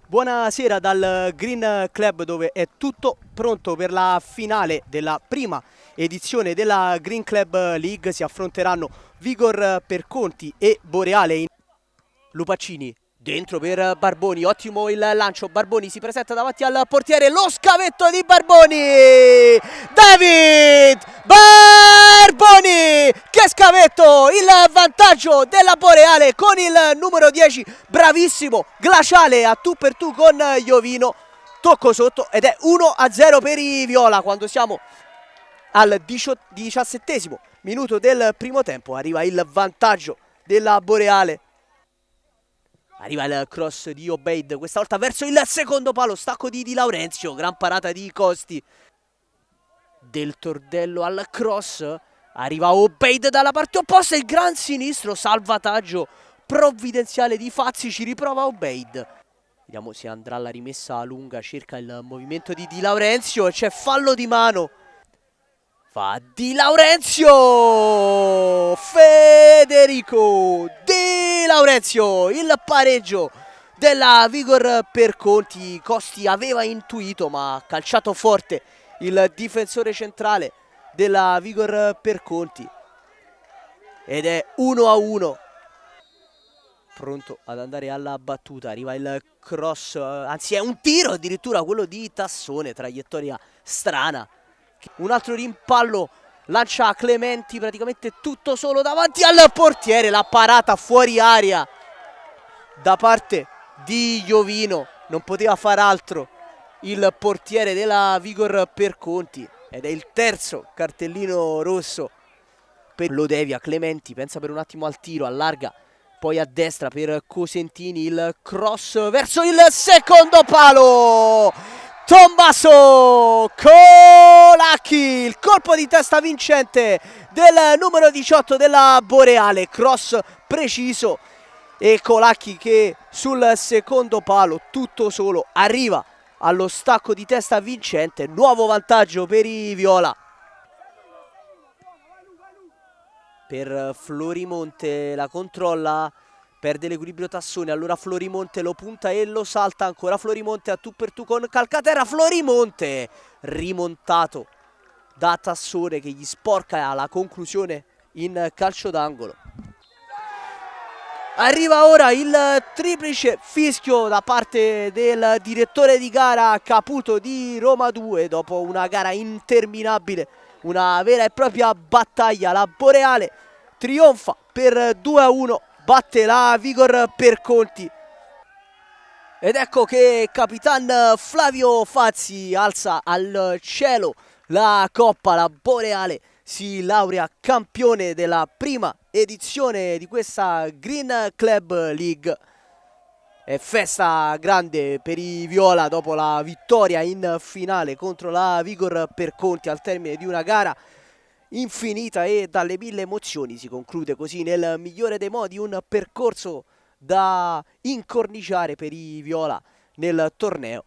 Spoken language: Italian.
Buonasera dal Green Club, dove è tutto pronto per la finale della prima edizione della Green Club League. Si affronteranno Vigor Perconti e Boreale. Lupaccini dentro per Barboni, ottimo il lancio, Barboni si presenta davanti al portiere, lo scavetto di Barboni, David Barboni, che scavetto, il vantaggio della Boreale con il numero 10, bravissimo, glaciale a tu per tu con Iovino, tocco sotto ed è 1-0 per i Viola quando siamo al 17° minuto del primo tempo. Arriva il vantaggio della Boreale. Arriva il cross di Obeid, questa volta verso il secondo palo, stacco di Laurenzio, gran parata di Costi. Del Tordello al cross, arriva Obeid dalla parte opposta, il gran sinistro, salvataggio provvidenziale di Fazzi, ci riprova Obeid. Vediamo se andrà la rimessa lunga, cerca il movimento di Laurenzio e c'è fallo di mano. Fa Di Laurenzio, Federico Di Laurenzio, il pareggio della Vigor Perconti. Costi aveva intuito ma ha calciato forte il difensore centrale della Vigor Perconti ed è 1-1. Pronto ad andare alla battuta, arriva il cross, anzi è un tiro addirittura quello di Tassone, traiettoria strana. Un altro rimpallo, lancia Clementi praticamente tutto solo davanti al portiere, la parata fuori aria da parte di Iovino, non poteva far altro il portiere della Vigor Perconti ed è il terzo cartellino rosso per Lodevia. Clementi pensa per un attimo al tiro, allarga poi a destra per Cosentini, il cross verso il secondo palo, Tommaso Colacchi, il colpo di testa vincente del numero 18 della Boreale, cross preciso e Colacchi che sul secondo palo tutto solo arriva allo stacco di testa vincente, nuovo vantaggio per i Viola. Per Florimonte la controlla, perde l'equilibrio Tassone, allora Florimonte lo punta e lo salta ancora, Florimonte a tu per tu con Calcaterra, Florimonte rimontato da Tassone che gli sporca la conclusione in calcio d'angolo. Arriva ora il triplice fischio da parte del direttore di gara Caputo di Roma 2 dopo una gara interminabile, una vera e propria battaglia. La Boreale trionfa per 2-1, batte la Vigor Perconti. Ed ecco che Capitan Flavio Fazzi alza al cielo la coppa, la Boreale si laurea campione della prima edizione di questa Green Club League. È festa grande per i Viola dopo la vittoria in finale contro la Vigor Perconti al termine di una gara infinita e dalle 1000 emozioni. Si conclude così nel migliore dei modi un percorso da incorniciare per i Viola nel torneo.